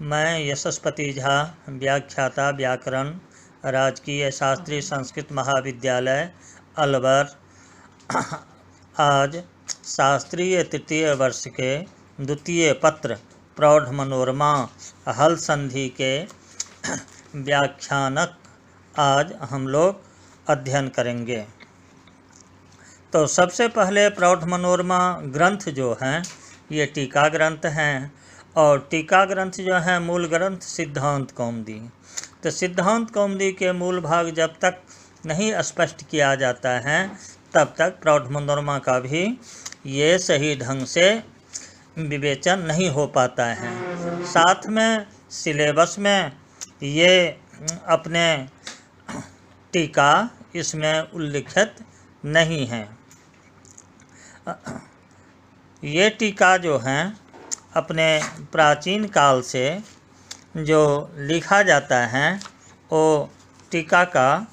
मैं यशस्पति झा, व्याख्याता व्याकरण, राजकीय शास्त्री संस्कृत महाविद्यालय अलवर। आज शास्त्रीय तृतीय वर्ष के द्वितीय पत्र प्रौढ़ मनोरमा हल संधि के व्याख्यानक आज हम लोग अध्ययन करेंगे। तो सबसे पहले प्रौढ़ मनोरमा ग्रंथ जो हैं ये टीका ग्रंथ हैं, और टीका ग्रंथ जो है मूल ग्रंथ सिद्धांत कौमुदी। तो सिद्धांत कौमुदी के मूल भाग जब तक नहीं स्पष्ट किया जाता है तब तक प्रौढ़ मनोरमा का भी ये सही ढंग से विवेचन नहीं हो पाता है। साथ में सिलेबस में ये अपने टीका इसमें उल्लिखित नहीं है। ये टीका जो हैं अपने प्राचीन काल से जो लिखा जाता है वो टीका का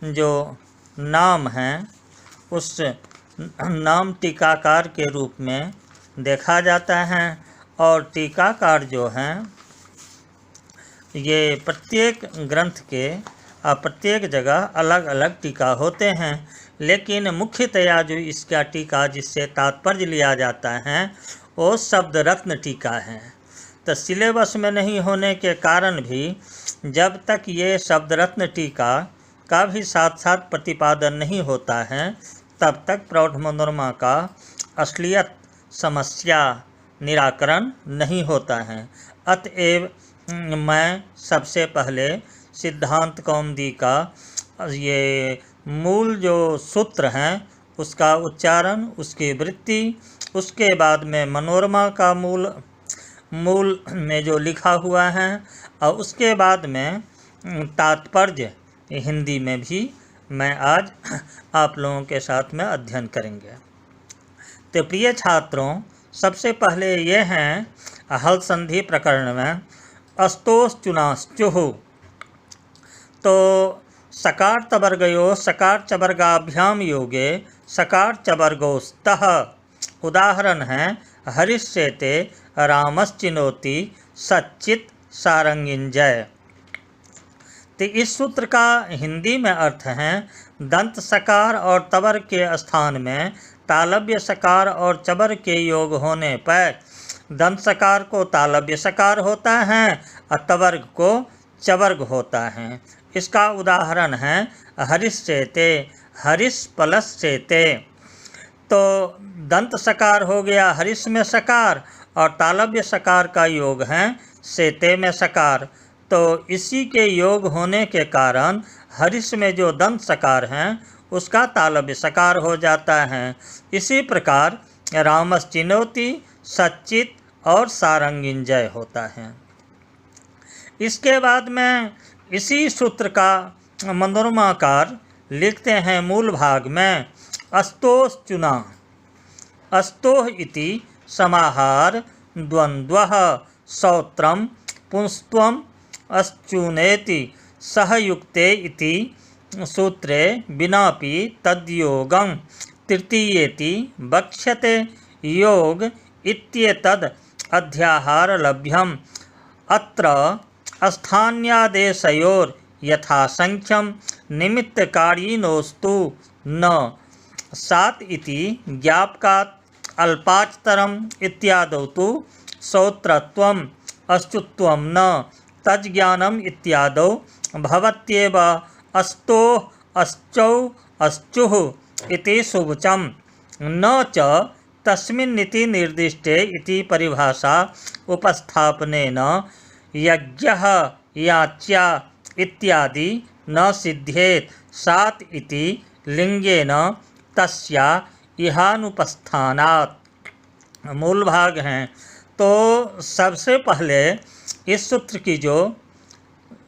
जो नाम है उस नाम टीकाकार के रूप में देखा जाता है। और टीकाकार जो हैं ये प्रत्येक ग्रंथ के प्रत्येक जगह अलग अलग टीका होते हैं, लेकिन मुख्यतया जो इसका टीका जिससे तात्पर्य लिया जाता है वो शब्द रत्न टीका है। तो सिलेबस में नहीं होने के कारण भी जब तक ये शब्द रत्न टीका का भी साथ साथ प्रतिपादन नहीं होता है तब तक प्रौढ़ मनोरमा का असलियत समस्या निराकरण नहीं होता है। अतएव मैं सबसे पहले सिद्धांत कौमुदी का ये मूल जो सूत्र हैं उसका उच्चारण, उसकी वृत्ति, उसके बाद में मनोरमा का मूल में जो लिखा हुआ है, और उसके बाद में तात्पर्य हिंदी में भी मैं आज आप लोगों के साथ में अध्ययन करेंगे। तो प्रिय छात्रों, सबसे पहले ये हैं हल संधि प्रकरण में अस्तोश्चुनाश्चुः। तो सकार तवर्गयो सकार चवर्गाभ्याम योगे सकार चवर्गोस्तः। उदाहरण है हरिष्येते रामश्चिनोति सच्चित सारंगिंजय। तो इस सूत्र का हिंदी में अर्थ है दंत सकार और तवर के स्थान में तालव्य सकार और चबर के योग होने पर दंत सकार को तालव्य सकार होता है और तवर्ग को चवर्ग होता है। इसका उदाहरण है हरिष्येते, हरिष प्लस सेते। तो दंत सकार हो गया हरिष में सकार और तालव्य सकार का योग है सेते में सकार। तो इसी के योग होने के कारण हरिष में जो दंत सकार हैं उसका तालव्य सकार हो जाता है। इसी प्रकार रामश्चिनोति, सच्चित और सारंगिंजय होता है। इसके बाद में इसी सूत्र का मनोरमाकार लिखते हैं मूल भाग में अस्तोश्चुना। अस्तोः इति समाहार द्वन्द्वः सौत्रम पुंस्त्वम अश्चुनेति सहयुक्ते इति सूत्रे विनापि तद्योगं तृतीयेति वक्ष्यते। योग इत्येतद् अध्याहारलभ्यम्। अत्र स्थान्यादेशयोर् यथासंख्यं निमित्तकारिणोस्तु न सात इति ज्ञापकात् अल्पाचतरम् इत्यादौ तु सौत्रत्वम् अश्चुत्वं न तज्ज्ञानम् इत्यादौ भवत्येव। अस्तोः अश्चौ अश्चुः इति शुभचम् न च तस्मिन्निति निर्दिष्टे इति परिभाषा उपस्थापनेन यज्ञः याच्या इत्यादि न सिद्ध्येत। सात इति लिंगेन तस्या इहानुपस्थानात्। मूल भाग हैं। तो सबसे पहले इस सूत्र की जो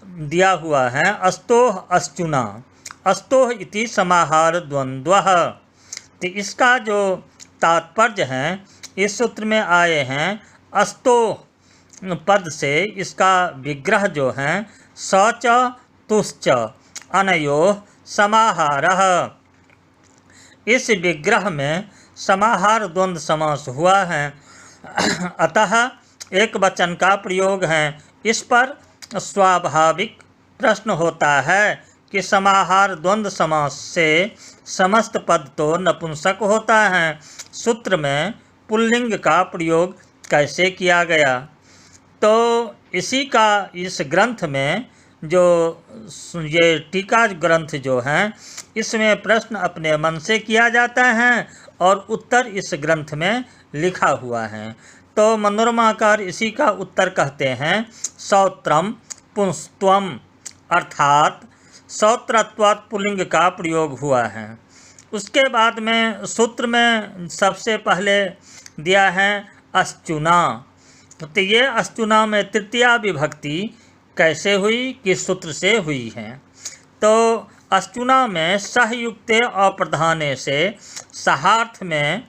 दिया हुआ है अस्तोः अश्चुना, अस्तोः इति समाहार द्वन्द्वः। तो इसका जो तात्पर्य है इस सूत्र में आए हैं अस्तोः पद से इसका विग्रह जो है स च तुश्च अनयोः समाहारः। इस विग्रह में समाहार द्वंद्व समास हुआ है। अतः एक वचन का प्रयोग है। इस पर स्वाभाविक प्रश्न होता है कि समाहार द्वंद्व समास से समस्त पद तो नपुंसक होता है, सूत्र में पुल्लिंग का प्रयोग कैसे किया गया? तो इसी का इस ग्रंथ में जो ये टीका ग्रंथ जो है इसमें प्रश्न अपने मन से किया जाता है और उत्तर इस ग्रंथ में लिखा हुआ है। तो मनोरमाकार इसी का उत्तर कहते हैं सौत्रम पुंस्त्वम, अर्थात सौत्रत्वात् पुल्लिंग का प्रयोग हुआ है। उसके बाद में सूत्र में सबसे पहले दिया है अश्चुना। तो ये अश्चुना में तृतीया विभक्ति कैसे हुई, किस सूत्र से हुई है? तो अश्चुना में सहयुक्ते अप्रधाने से सहार्थ में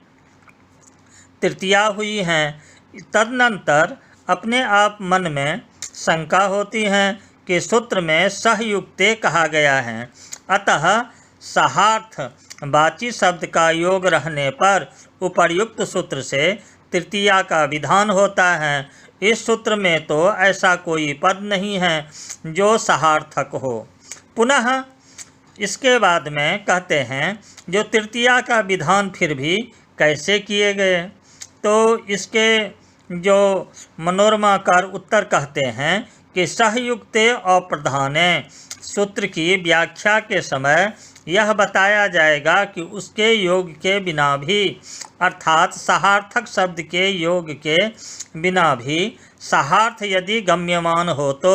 तृतीया हुई है। तदनंतर अपने आप मन में शंका होती है कि सूत्र में सहयुक्ते कहा गया है, अतः सहार्थ वाची शब्द का योग रहने पर उपर्युक्त सूत्र से तृतीया का विधान होता है। इस सूत्र में तो ऐसा कोई पद नहीं है जो सहार्थक हो। पुनः इसके बाद में कहते हैं जो तृतीया का विधान फिर भी कैसे किए गए? तो इसके जो मनोरमाकार उत्तर कहते हैं कि सहयुक्ते अप्रधाने सूत्र की व्याख्या के समय यह बताया जाएगा कि उसके योग के बिना भी, अर्थात सहार्थक शब्द के योग के बिना भी सहार्थ यदि गम्यमान हो तो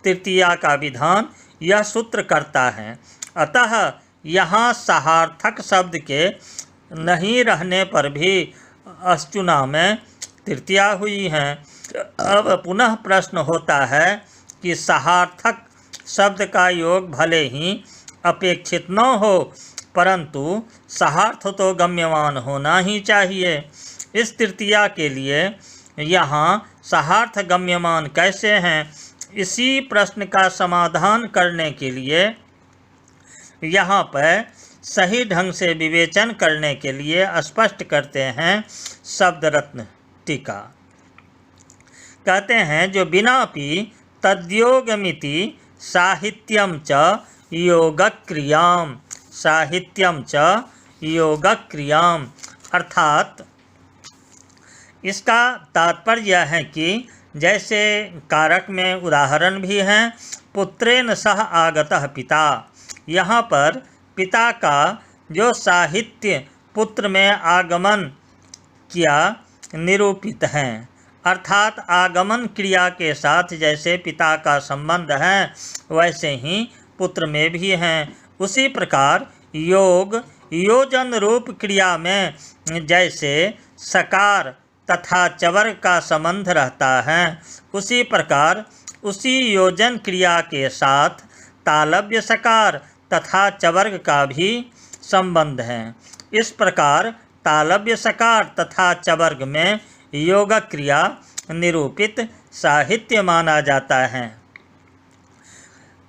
तृतीया का विधान यह सूत्र करता है। अतः यहाँ सहार्थक शब्द के नहीं रहने पर भी अश्चुना में तृतीया हुई है। अब पुनः प्रश्न होता है कि सहार्थक शब्द का योग भले ही अपेक्षित न हो, परंतु सहार्थ तो गम्यमान होना ही चाहिए। इस तृतीया के लिए यहाँ सहार्थ गम्यमान कैसे हैं, इसी प्रश्न का समाधान करने के लिए यहाँ पर सही ढंग से विवेचन करने के लिए स्पष्ट करते हैं शब्द रत्न टीका। कहते हैं जो बिनापि तद्योगमिति साहित्यम च योगक्रियाम, साहित्यम च योगक्रियाम, अर्थात इसका तात्पर्य यह है कि जैसे कारक में उदाहरण भी हैं, पुत्रेण सह आगतः पिता, यहाँ पर पिता का जो साहित्य पुत्र में आगमन किया निरूपित हैं, अर्थात आगमन क्रिया के साथ जैसे पिता का संबंध है वैसे ही पुत्र में भी हैं। उसी प्रकार योग योजन रूप क्रिया में जैसे सकार तथा चवर्ग का संबंध रहता है, उसी प्रकार उसी योजन क्रिया के साथ तालव्य सकार तथा चवर्ग का भी संबंध है। इस प्रकार तालव्य सकार तथा चवर्ग में योग क्रिया निरूपित साहित्य माना जाता है।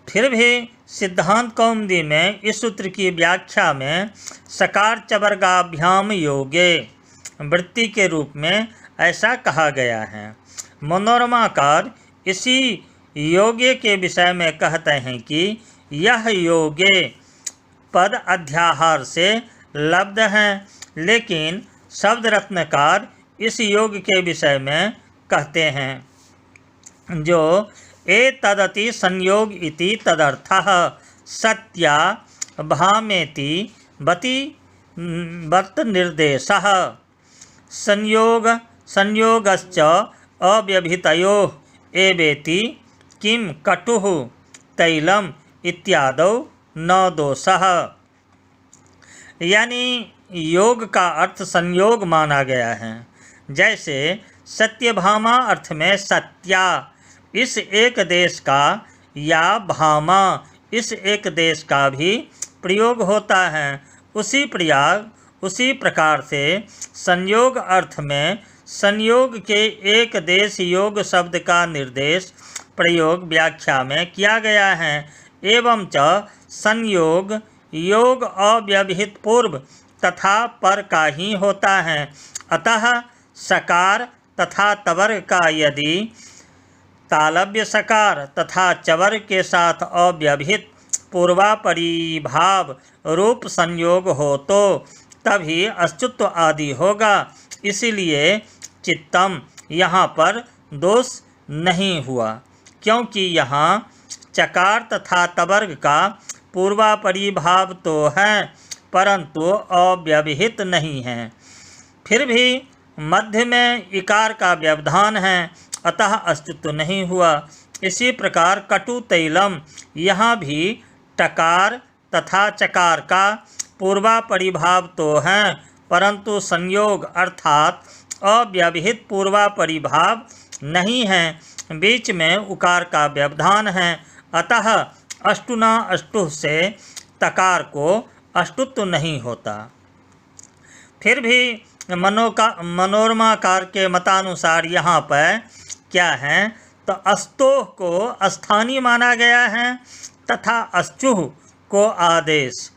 फिर भी सिद्धांत कौमुदी में इस सूत्र की व्याख्या में सकार चवर्गाभ्याम योगे वृत्ति के रूप में ऐसा कहा गया है। मनोरमाकार इसी योगे के विषय में कहते हैं कि यह योगे पद अध्याहार से लब्ध हैं, लेकिन शब्द रत्नकार इस योग के विषय में कहते हैं जो एतदति संयोग इति तदर्थः सत्या भामेति बति वर्त निर्देशः संयोगश्च अव्यभितयोः एवेति किं कटुः तैलम इत्यादौ न दोषः। यानी योग का अर्थ संयोग माना गया है। जैसे सत्यभामा अर्थ में सत्या इस एक देश का या भामा इस एक देश का भी प्रयोग होता है। उसी प्रकार से संयोग अर्थ में संयोग के एक देश योग शब्द का निर्देश प्रयोग व्याख्या में किया गया है। एवं च संयोग योग अव्यवहित पूर्व तथा पर का ही होता है। अतः सकार तथा तवर्ग का यदि तालव्य सकार तथा चवर्ग के साथ अव्यवहित पूर्वापरिभाव रूप संयोग हो तो तभी अस्तित्व आदि होगा। इसलिए चित्तम यहाँ पर दोष नहीं हुआ, क्योंकि यहाँ चकार तथा तवर्ग का पूर्वापरिभाव तो है परंतु अव्यवहित नहीं है। फिर भी मध्य में इकार का व्यवधान है, अतः अस्तित्व नहीं हुआ। इसी प्रकार कटु तैलम, यहाँ भी टकार तथा चकार का पूर्वापरिभाव तो है परंतु संयोग अर्थात अव्यवहित पूर्वापरिभाव नहीं है, बीच में उकार का व्यवधान है, अतः अष्टुना अष्टु से तकार को अष्टुत्व नहीं होता। फिर भी मनोरमाकार के मतानुसार यहाँ पर क्या है तो अस्तोह को स्थानीय माना गया है तथा अश्चुह को आदेश।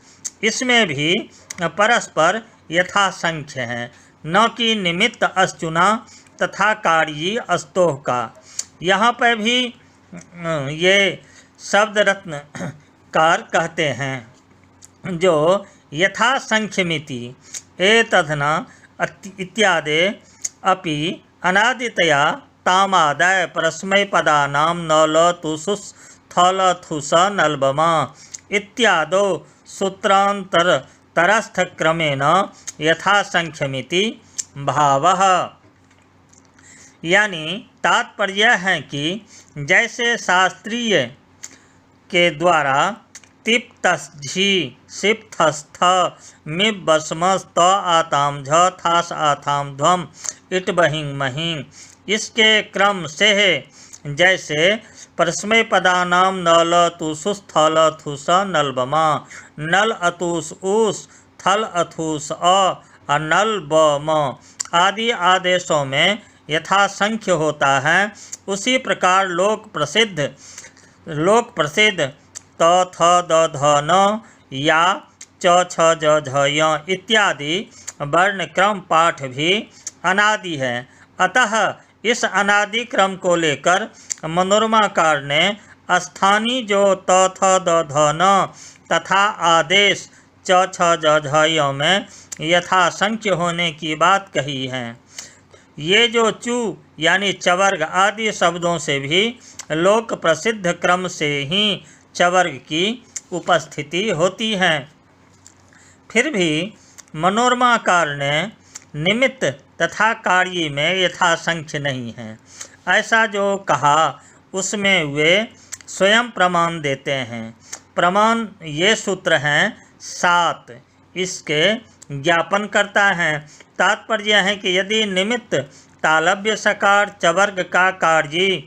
इसमें भी परस्पर यथासंख्य है, न कि निमित्त अश्चुना तथा कार्य अस्तोह का। यहाँ पर भी ये शब्द रत्नकार कहते हैं जो यथासंख्यमिति एतधना इत्यादि अपि अनादितया तामादाय परस्मैपदानां नलतुसुस् थलथुस नल्बमा इत्यादो सूत्रांतरतरस्थक्रमेण यथासंख्यमिति भावः। यानी तात्पर्य है कि जैसे शास्त्रीय के द्वारा तिप्तझी सिप्थस्थ मिब बसमस त आताम झ थास आथाम ध्वम इट बहिंग महिंग, इसके क्रम से जैसे परस्मय पदानाम नल तुसुस थल थुस नलबमा, नल अतुस उस थल अथुस अ नल ब म आदि आदेशों में यथासंख्य होता है, उसी प्रकार लोक प्रसिद्ध त थ द ध न या च छ ज झ य इत्यादि वर्ण क्रम पाठ भी अनादि है। अतः इस अनादि क्रम को लेकर मनोरमाकार ने स्थानीय जो त थ द ध न तथा आदेश च छ ज झ य में यथासंख्य होने की बात कही है। ये जो चू यानी चवर्ग आदि शब्दों से भी लोक प्रसिद्ध क्रम से ही चवर्ग की उपस्थिति होती है। फिर भी मनोरमाकार ने निमित्त तथा कार्य में यथासंख्य नहीं है, ऐसा जो कहा उसमें वे स्वयं प्रमाण देते हैं। प्रमाण ये सूत्र हैं 7, इसके ज्ञापन करता है। तात्पर्य है कि यदि निमित्त तालव्य सकार चवर्ग का कार्य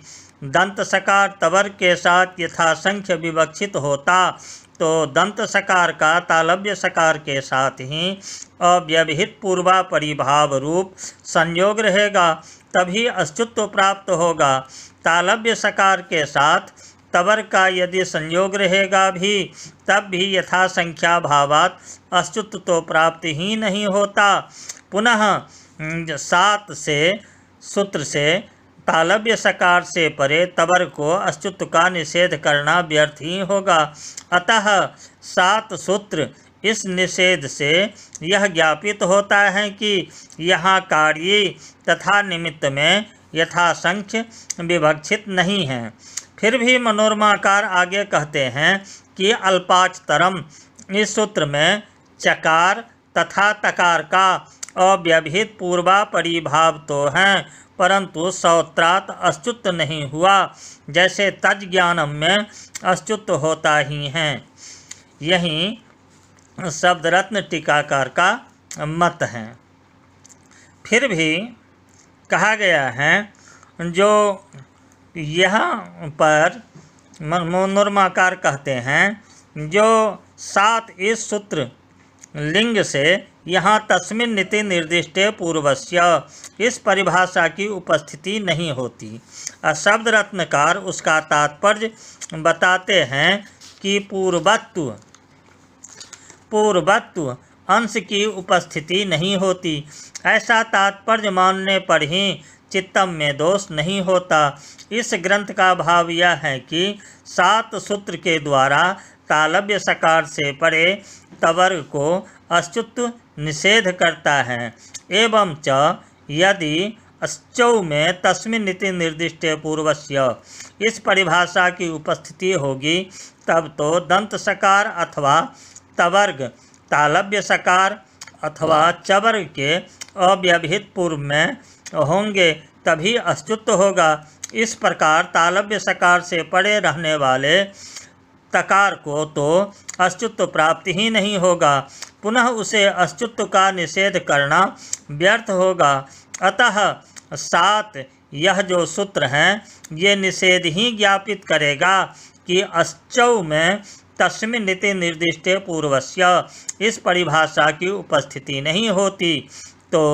दंत सकार तवर्ग के साथ यथासंख्य विवक्षित होता तो दंत सकार का तालव्य सकार के साथ ही अव्यवहित पूर्वापरिभाव रूप संयोग रहेगा, तभी अस्तित्व प्राप्त होगा। तालव्य सकार के साथ तवर्ग का यदि संयोग रहेगा भी तब भी यथासंख्या भावात अस्तित्व तो प्राप्त ही नहीं होता। पुनः 7 से सूत्र से तालव्य सकार से परे तवर्ग को अस्तित्व का निषेध करना व्यर्थ ही होगा। अतः 7 सूत्र इस निषेध से यह ज्ञापित होता है कि यहाँ कार्य तथा निमित्त में यथासंख्य विवक्षित नहीं है। फिर भी मनोरमाकार आगे कहते हैं कि अल्पाचतरम, इस सूत्र में चकार तथा तकार का अव्यवहित पूर्वापरिभाव तो है परंतु सौत्रात अस्तित्व नहीं हुआ, जैसे तज ज्ञानम में अस्तित्व होता ही है। यही शब्दरत्न टीकाकार का मत है। फिर भी कहा गया है जो यहाँ पर मनोरमाकार कहते हैं जो 7 इस सूत्र लिंग से यहाँ तस्मिन् नीति निर्दिष्टे पूर्वस्य इस परिभाषा की उपस्थिति नहीं होती। शब्द रत्नकार उसका तात्पर्य बताते हैं कि पूर्वत्व अंश की उपस्थिति नहीं होती। ऐसा तात्पर्य मानने पर ही चित्तम में दोष नहीं होता। इस ग्रंथ का भाव यह है कि 7 सूत्र के द्वारा तालव्य सकार से परे तवर्ग को अच्युत निषेध करता है। एवं च यदि अश्चौ में तस्मिन् इति निर्दिष्टे पूर्वस्य इस परिभाषा की उपस्थिति होगी तब तो दंत सकार अथवा तवर्ग तालव्य सकार अथवा चवर्ग के अव्यवहित पूर्व में होंगे, तभी अच्युत होगा। इस प्रकार तालव्य सकार से परे रहने वाले तकार को तो अच्युत प्राप्ति ही नहीं होगा, पुनः उसे अच्युत का निषेध करना व्यर्थ होगा। अतः 7 यह जो सूत्र हैं ये निषेध ही ज्ञापित करेगा कि अश्चौ में तस्मिन् इति निर्दिष्टे पूर्वस्य इस परिभाषा की उपस्थिति नहीं होती। तो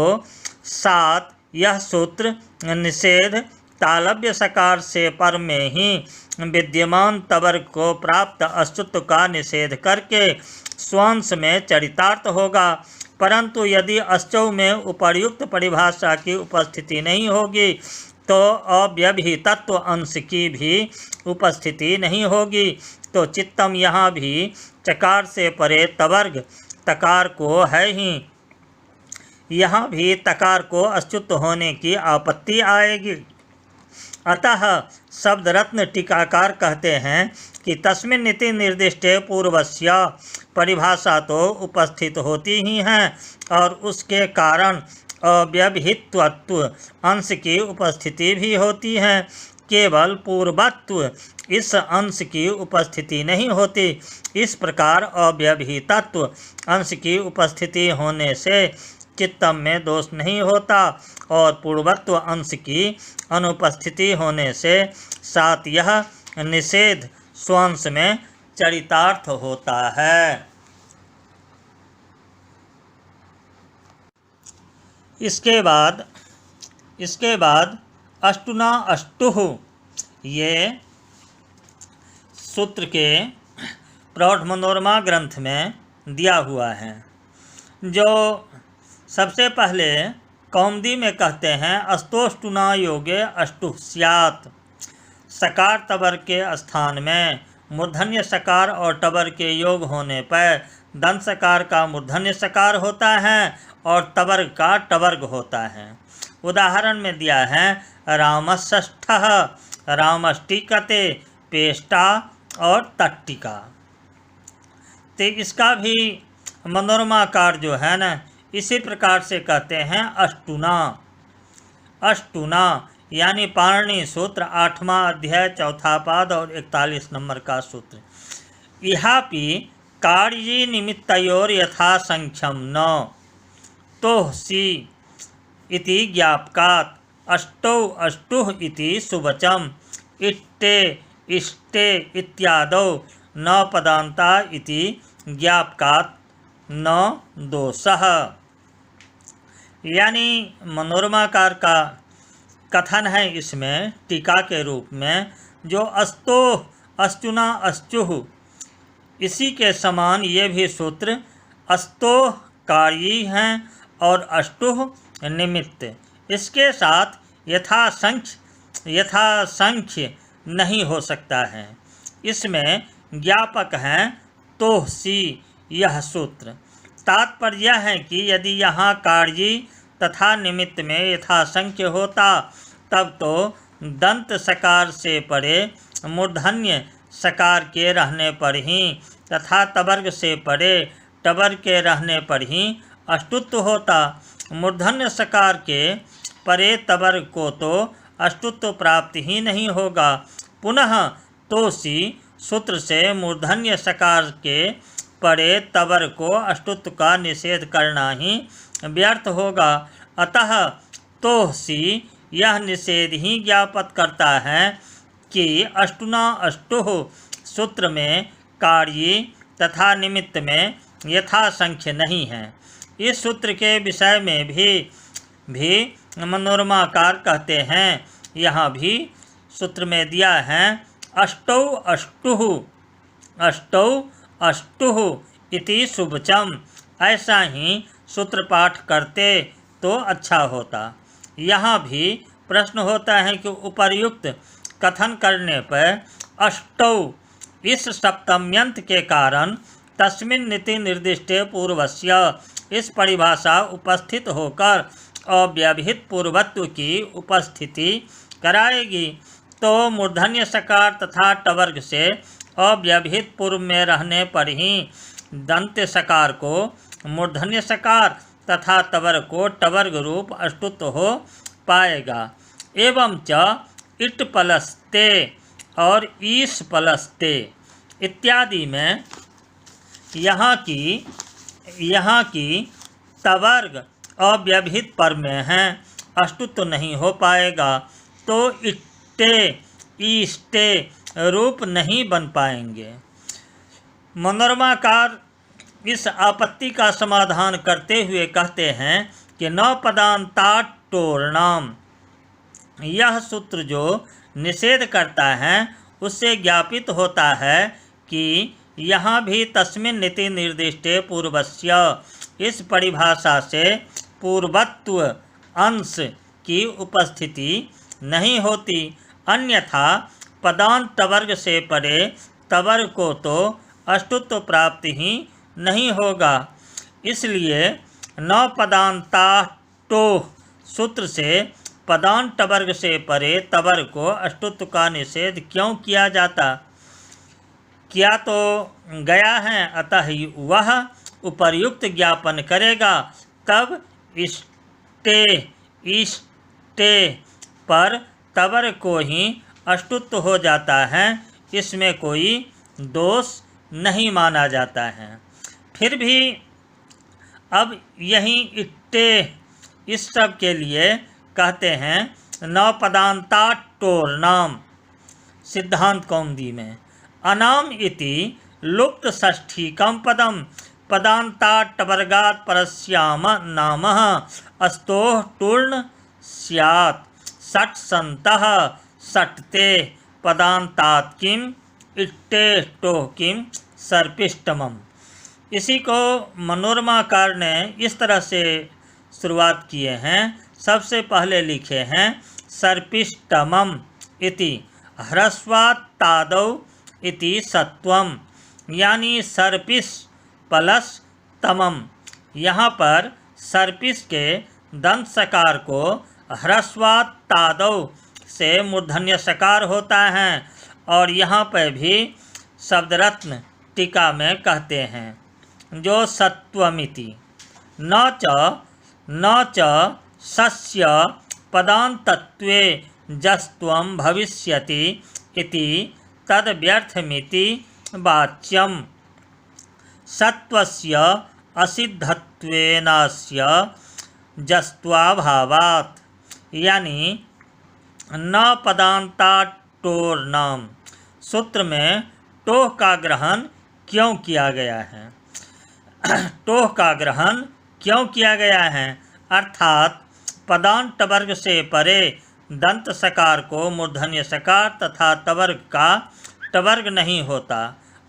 7 यह सूत्र निषेध तालव्य सकार से पर में ही विद्यमान तवर्ग को प्राप्त अच्युत का निषेध करके स्वांश में चरितार्थ होगा। परंतु यदि अश्चौ में उपर्युक्त परिभाषा की उपस्थिति नहीं होगी तो अव्यवहितत्व अंश की भी उपस्थिति नहीं होगी। तो चित्तम यहाँ भी चकार से परे तवर्ग तकार को है ही, यहाँ भी तकार को अच्युत होने की आपत्ति आएगी। अतः शब्द रत्न टीकाकार कहते हैं कि तस्मिन् इति निर्दिष्टे पूर्वस्य परिभाषा तो उपस्थित होती ही है और उसके कारण अव्यवहितत्व अंश की उपस्थिति भी होती है, केवल पूर्वत्व इस अंश की उपस्थिति नहीं होती। इस प्रकार अव्यवहितत्व अंश की उपस्थिति होने से चित्तम में दोष नहीं होता और पूर्वत्व अंश की अनुपस्थिति होने से 7 यह निषेध स्वांश में चरितार्थ होता है। इसके बाद अष्टुना अष्टुः ये सूत्र के प्रौढ़ मनोरमा ग्रंथ में दिया हुआ है, जो सबसे पहले कौमुदी में कहते हैं अस्तोष्टुना योगे अष्टुः स्यात्। सकार तवर के स्थान में मूर्धन्य सकार और टबर के योग होने पर दंत सकार का मूर्धन्य सकार होता है और तवर्ग का टवर्ग होता है। उदाहरण में दिया है रामष्ठः, रामष्टिकते, पेष्टा और तट्टिका। तो इसका भी मनोरमाकार जो है ना इसी प्रकार से कहते हैं अष्टुना। अष्टुना यानी पाणिनि सूत्र 8वां अध्याय 4था पाद और 41 नंबर का सूत्र। इहापि कार्ये निमित्तयोर यथा संख्यम न तोहसी इति ज्ञापकात् अष्टौ अष्टुः इति सुवचम इष्टे इष्टे इत्यादौ न पदान्ता इति ज्ञापकात् न दोषः। यानी मनोरमाकार का कथन है इसमें टीका के रूप में, जो अस्तोः अष्टुना अष्टुः इसी के समान ये भी सूत्र अस्तोः कार्yi हैं और अष्टुः निमित्त। इसके साथ यथासंख्य नहीं हो सकता है। इसमें ज्ञापक हैं तोहसी यह सूत्र। तात्पर्य यह है कि यदि यहाँ कार्yi तथा निमित्त में यथासंख्य होता तब तो दंत सकार से परे मूर्धन्य सकार के रहने पर ही तथा तवर्ग से परे टबर के रहने पर ही अष्टुत्व होता। मूर्धन्य सकार के परे तवर्ग को तो अष्टुत्व प्राप्त ही नहीं होगा। पुनः तोसी सूत्र से मूर्धन्य सकार के परे तवर्ग को अष्टुत्व का निषेध करना ही व्यर्थ होगा। अतः तोसी यह निषेध ही ज्ञापित करता है कि अष्टुना अष्टुः सूत्र में कार्yi तथा निमित्त में यथासंख्य नहीं है। इस सूत्र के विषय में भी मनोरमाकार कहते हैं, यहाँ भी सूत्र में दिया है अष्टौ अष्टुः अष्टौ अष्टुः इति शुभचम। ऐसा ही सूत्र पाठ करते तो अच्छा होता। यहाँ भी प्रश्न होता है कि उपर्युक्त कथन करने पर अष्टौ इस सप्तम्यंत के कारण तस्मिन् नीति निर्दिष्टे पूर्वस्य इस परिभाषा उपस्थित होकर अव्यवहित पूर्वत्व की उपस्थिति कराएगी। तो मूर्धन्य सकार तथा टवर्ग से अव्यवहित पूर्व में रहने पर ही दंत्य सकार को मूर्धन्य सकार तथा टवर्ग को टवर्ग रूप अष्टुत्व हो पाएगा। एवं च इट पलस्ते और ईश पलस्ते इत्यादि में यहाँ की टवर्ग अव्यवहित पर में है, अष्टुत्व नहीं हो पाएगा, तो इट्टे ईष्टे रूप नहीं बन पाएंगे। मनोरमाकार इस आपत्ति का समाधान करते हुए कहते हैं कि न पदांताटोर्णाम, यह सूत्र जो निषेध करता है उससे ज्ञापित होता है कि यहाँ भी तस्मिन् नीति निर्दिष्टे पूर्वस्य इस परिभाषा से पूर्वत्व अंश की उपस्थिति नहीं होती, अन्यथा पदांत टवर्ग से परे टवर्ग को तो अष्टुत्व प्राप्ति ही नहीं होगा। इसलिए न पदांताटो सूत्र से पदांत टवर्ग से परे टवर्ग को अष्टुत्व का निषेध क्यों किया जाता? किया तो गया है, अतः वह उपर्युक्त ज्ञापन करेगा। तब इष्टे पर टवर्ग को ही अष्टुत्व हो जाता है, इसमें कोई दोष नहीं माना जाता है। फिर भी अब यहीं इट्टे इस सब के लिए कहते हैं न पदांताटोर्णाम सिद्धांत कौमुदी में अनाम इति लुप्त षष्ठीकं पदम पदांताटवर्गात् परस्याम नामः अस्तोः टूर्ण स्यात् षट् सन्तः षट्ते पदांतात् किम इट्टे टोह किम सर्पिष्टमम्। इसी को मनोरमाकार ने इस तरह से शुरुआत किए हैं। सबसे पहले लिखे हैं सर्पिष्टमम् इति ह्रस्वात् तादौ इति सत्वम, यानी सर्पिस प्लस तमम। यहाँ पर सर्पिस के दंत सकार को ह्रस्वात् तादौ से मूर्धन्य सकार होता है और यहाँ पर भी शब्दरत्न टीका में कहते हैं जो सत्वमिति न च सस्य पदान्तत्वे जस्त्वं भविष्यति इति तद व्यर्थमिति वाच्यम। सत्वस्य असिद्धत्वेनास्य जस्त्वाभावात्, यानी न पदांताटोर्णाम सूत्र में टोह का ग्रहण क्यों किया गया है? टोह का ग्रहण क्यों किया गया है? अर्थात पदांत टवर्ग से परे दंत सकार को मूर्धन्य सकार तथा टवर्ग का टवर्ग नहीं होता,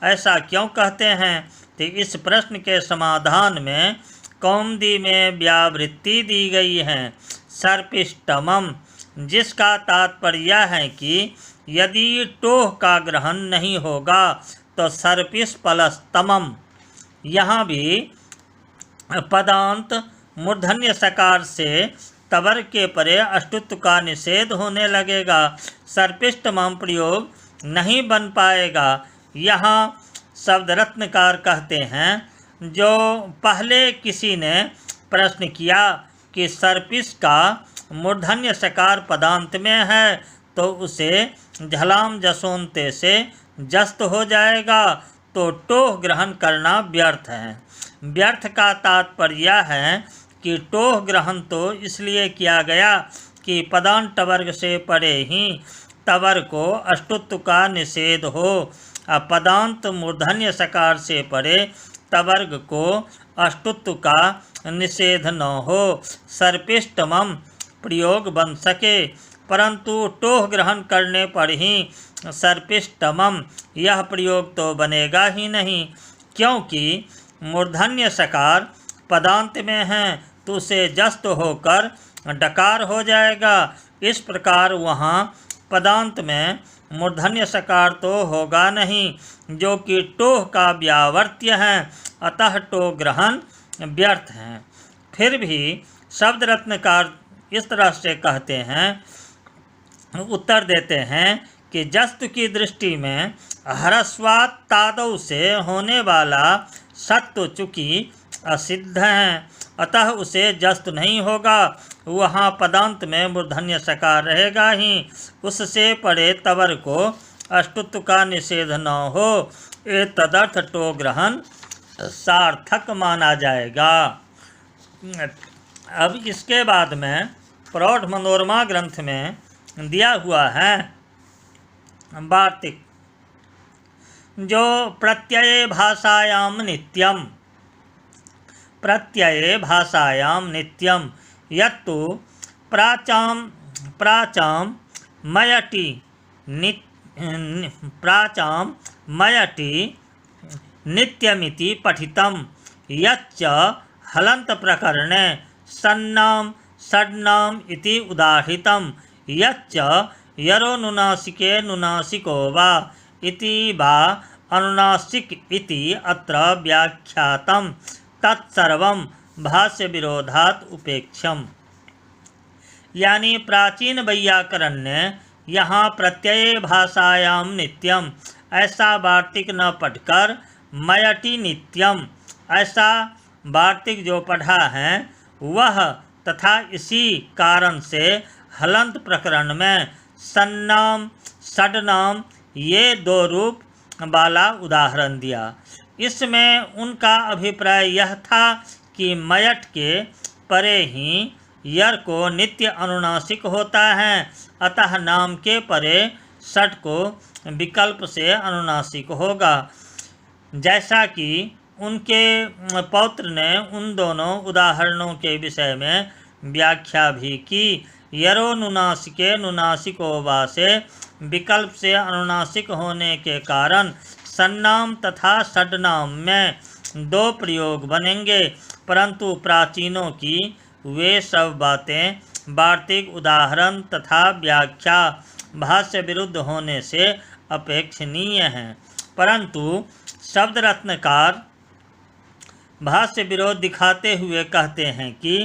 ऐसा क्यों कहते हैं? तो इस प्रश्न के समाधान में कौमुदी में व्यावृत्ति दी गई है सर्पिष्टमम्, जिसका तात्पर्य है कि यदि टोह का ग्रहण नहीं होगा तो सर्पिस प्लस तमम। यहाँ भी पदांत मूर्धन्य सकार से टवर्ग के परे अष्टुत्व का निषेध होने लगेगा, सर्पिष्टमम् प्रयोग नहीं बन पाएगा। यहाँ शब्द रत्नकार कहते हैं जो पहले किसी ने प्रश्न किया कि सर्पिस का मूर्धन्य सकार पदांत में है तो उसे झलाम जसोंते से जस्त हो जाएगा, तो टोह ग्रहण करना व्यर्थ है। व्यर्थ का तात्पर्य है कि टोह ग्रहण तो इसलिए किया गया कि पदांत टवर्ग से परे ही टवर्ग को अष्टुत्व का निषेध हो, पदांत मूर्धन्य सकार से परे टवर्ग को अष्टुत्व का निषेध न हो, सर्पिष्टमम् प्रयोग बन सके। परंतु टोह ग्रहण करने पर ही सर्पिष्टमम् यह प्रयोग तो बनेगा ही नहीं, क्योंकि मूर्धन्य सकार पदांत में है तो उसे जस्त होकर डकार हो जाएगा। इस प्रकार वहाँ पदांत में मूर्धन्य सकार तो होगा नहीं, जो कि टोह का व्यावर्त्य है, अतः टो ग्रहण व्यर्थ है। फिर भी शब्द रत्नकार इस तरह से कहते हैं, उत्तर देते हैं कि जस्तु की दृष्टि में ह्रस्वात् तादौ से होने वाला सत्व चूँकि असिद्ध है, अतः उसे जस्त नहीं होगा, वहाँ पदांत में मूर्धन्य सकार रहेगा ही। उससे परे तवर को अष्टुत्व का निषेध न हो, ये तदर्थ टो ग्रहण सार्थक माना जाएगा। अब इसके बाद में प्रौढ़ मनोरमा ग्रंथ में दिया हुआ है वार्तिक, जो प्रत्यये भाषायाम नित्यम, प्रत्यये भाषायाम नित्यम यत्तु प्राचाम मयटि नित्यमिति पठितम, यच्च हलंत प्रकरणे सन्नाम षड्नाम इति उदाहृतम, यच्च यरो नुनासिके नुनासिको वा इति वा अनुनासिक इति अत्र व्याख्यातम, तत्सर्वं भाष्य विरोधात् उपेक्षम। यानी प्राचीन वैयाकरण ने यहाँ प्रत्यय भाषायाम नित्यम ऐसा वार्तिक न पढ़कर मयटि नित्यम ऐसा वार्तिक जो पढ़ा है वह, तथा इसी कारण से हलंत प्रकरण में सन्नाम षड्नाम ये दो रूप वाला उदाहरण दिया। इसमें उनका अभिप्राय यह था कि मयट के परे ही यर को नित्य अनुनासिक होता है, अतः नाम के परे षट को विकल्प से अनुनासिक होगा। जैसा कि उनके पौत्र ने उन दोनों उदाहरणों के विषय में व्याख्या भी की। यरो नुनासिके नुनासिको वा से विकल्प से अनुनासिक होने के कारण सन्नाम तथा षड्नाम में दो प्रयोग बनेंगे, परंतु प्राचीनों की वे सब बातें वार्तिक उदाहरण तथा व्याख्या भाष्य विरुद्ध होने से अपेक्षणीय हैं। परंतु शब्द रत्नकार भाष्य विरोध दिखाते हुए कहते हैं कि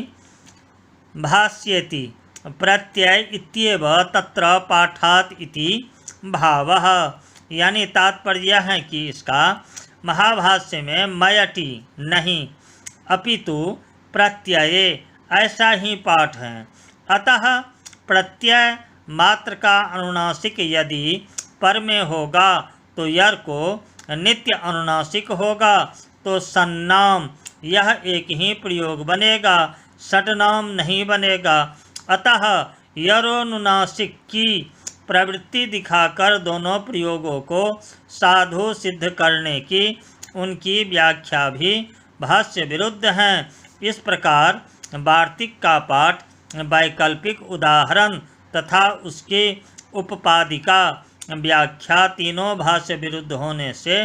भाष्येति प्रत्यय इत्येव तत्र पाठात् इति भावः, यानी तात्पर्य यह है कि इसका महाभाष्य में मयटि नहीं अपितु प्रत्यये ऐसा ही पाठ है। अतः प्रत्यय मात्र का अनुनासिक यदि पर में होगा तो यर को नित्य अनुनासिक होगा, तो सन्नाम यह एक ही प्रयोग बनेगा, षड्नाम नहीं बनेगा। अतः यरोनुनासिक की प्रवृत्ति दिखाकर दोनों प्रयोगों को साधु सिद्ध करने की उनकी व्याख्या भी भाष्य विरुद्ध है। इस प्रकार वार्तिक का पाठ वैकल्पिक उदाहरण तथा उसकी उपपादिका व्याख्या तीनों भाष्य विरुद्ध होने से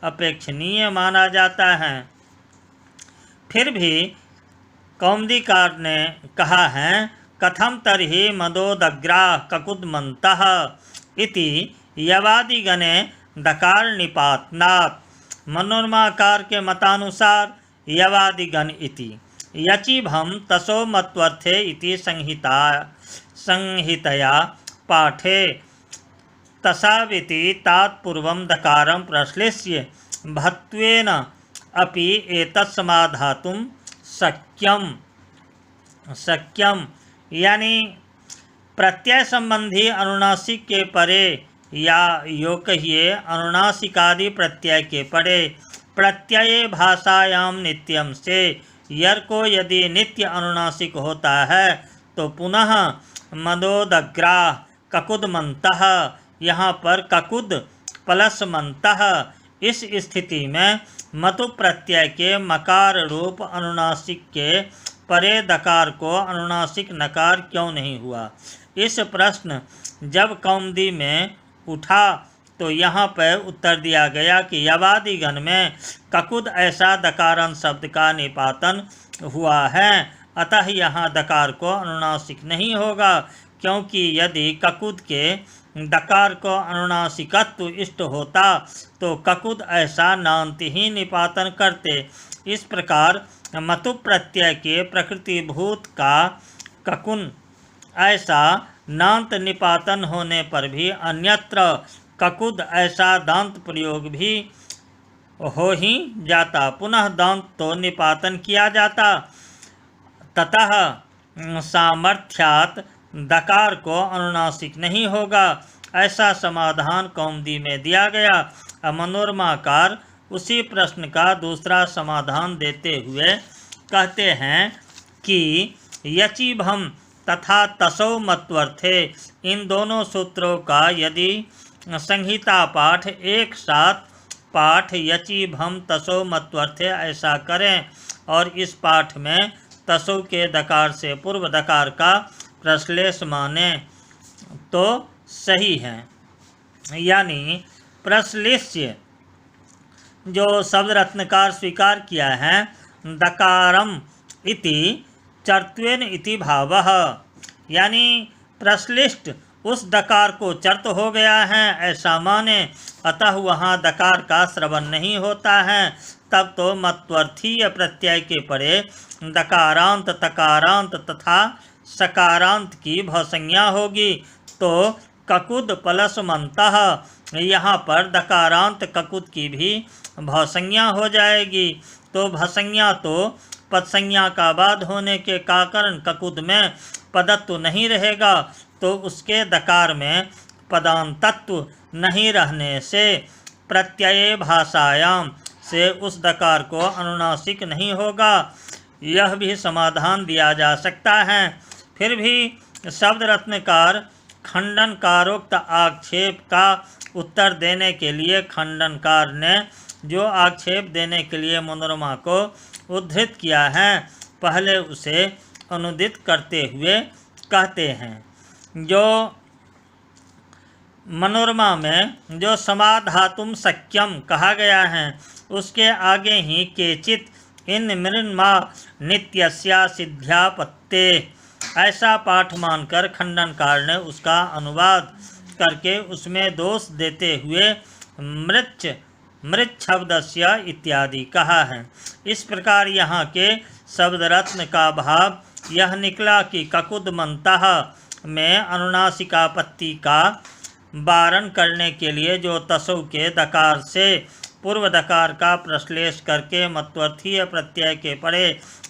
अपेक्षणीय माना जाता है। फिर भी कौमुदीकार ने कहा है, कथम तर्हि मदोदग्राः ककुद्मन्तः इति यवादिगणे दकार निपातनात्। मनोरमाकार के मतानुसार यवादिगण इति यचिभम तसो मत्वर्थे इति संहितया पाठे तसाविति तात्पूर्वं दकारं प्रश्लिष्य भत्वेन अपि एतत् समाधातुं शक्यम, यानी प्रत्यय संबंधी अनुनासिक के परे या यो कहिए अनुनासिकादि प्रत्यय के परे प्रत्यय भाषायाम नित्यम से यर को यदि नित्य अनुनासिक होता है तो पुनः मदोदग्राः ककुद्मन्तः, यहाँ पर ककुद प्लस मंतः, इस स्थिति में मतु प्रत्यय के मकार रूप अनुनासिक के परे दकार को अनुनासिक नकार क्यों नहीं हुआ। इस प्रश्न जब कौमुदी में उठा तो यहाँ पर उत्तर दिया गया कि यवादिगण में ककुद ऐसा दकारण शब्द का निपातन हुआ है, अतः यहाँ दकार को अनुनासिक नहीं होगा। क्योंकि यदि ककुद के दकार को अनुनासिकत्व इष्ट होता तो ककुद ऐसा नांत ही निपातन करते। इस प्रकार मतु प्रत्यय के प्रकृतिभूत का ककुन ऐसा नांत निपातन होने पर भी अन्यत्र ककुद ऐसा दांत प्रयोग भी हो ही जाता, पुनः दांत तो निपातन किया जाता। ततः सामर्थ्यात दकार को अनुनासिक नहीं होगा, ऐसा समाधान कौमुदी में दिया गया। अब मनोरमाकार उसी प्रश्न का दूसरा समाधान देते हुए कहते हैं कि यचिभम तथा तसौ मत्वर्थे, इन दोनों सूत्रों का यदि संहिता पाठ एक साथ पाठ यचिभम तसौ मत्वर्थे ऐसा करें और इस पाठ में तसौ के दकार से पूर्व दकार का प्रश्लेष माने तो सही है। यानी प्रश्लिष्य जो शब्द रत्नकार स्वीकार किया है, दकारम इति चर्त्वेन इति भावः, यानी प्रश्लिष्ट उस दकार को चर्त हो गया है ऐसा माने, अतः वहाँ दकार का श्रवण नहीं होता है। तब तो मत्वर्थीय प्रत्यय के परे दकारांत तकारांत तथा सकारांत की भसंज्ञा होगी, तो ककुद प्लस मंतः, यहाँ पर दकारांत ककुद की भी भसंज्ञा हो जाएगी। तो भसंज्ञा तो पदसंज्ञा का बाद होने के कारण ककुद में पदत्व नहीं रहेगा, तो उसके दकार में पदांतत्व नहीं रहने से प्रत्यय भाषायाम से उस दकार को अनुनासिक नहीं होगा। यह भी समाधान दिया जा सकता है। फिर भी शब्द रत्नकार खंडनकारोक्त आक्षेप का उत्तर देने के लिए खंडनकार ने जो आक्षेप देने के लिए मनोरमा को उद्धृत किया है, पहले उसे अनुदित करते हुए कहते हैं। जो मनोरमा में जो समाधातुम शक्यम कहा गया है, उसके आगे ही केचित इन मृन्मा नित्यस्या सिद्ध्यापत्ते ऐसा पाठ मानकर खंडनकार ने उसका अनुवाद करके उसमें दोष देते हुए मृच्छ शब्दस्य इत्यादि कहा है। इस प्रकार यहाँ के शब्द रत्न का भाव यह निकला कि ककुद मंतः में अनुनासिकापत्ति का वारण करने के लिए जो तसौ के दकार से पूर्व दकार का प्रश्लेष करके मत्वर्थीय प्रत्यय के परे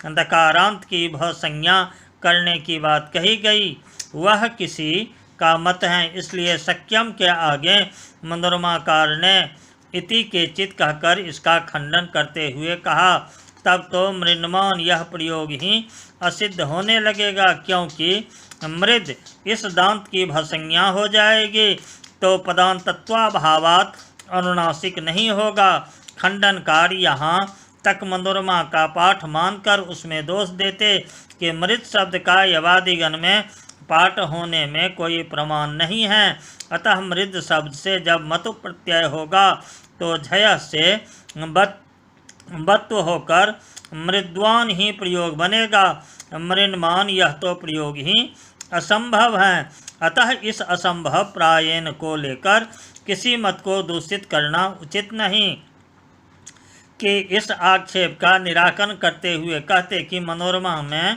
दकारांत की भसंज्ञा करने की बात कही गई, वह किसी का मत है। इसलिए शक्यम के आगे मनोरमाकार ने इति के चित कहकर इसका खंडन करते हुए कहा, तब तो मृन्मान यह प्रयोग ही असिद्ध होने लगेगा, क्योंकि मृद इस दांत की भसंज्ञा हो जाएगी, तो पदांतत्वाभावात अनुनासिक नहीं होगा। खंडनकार यहाँ तक मनोरमा का पाठ मानकर उसमें दोष देते कि मृत शब्द का यवादिगण में पाठ होने में कोई प्रमाण नहीं है, अतः मृद शब्द से जब मतु प्रत्यय होगा तो झय से बत्व होकर मृद्वान ही प्रयोग बनेगा। मृन्मान यह तो प्रयोग ही असंभव है, अतः इस असंभव प्रायेण को लेकर किसी मत को दूषित करना उचित नहीं। कि इस आक्षेप का निराकरण करते हुए कहते कि मनोरमा में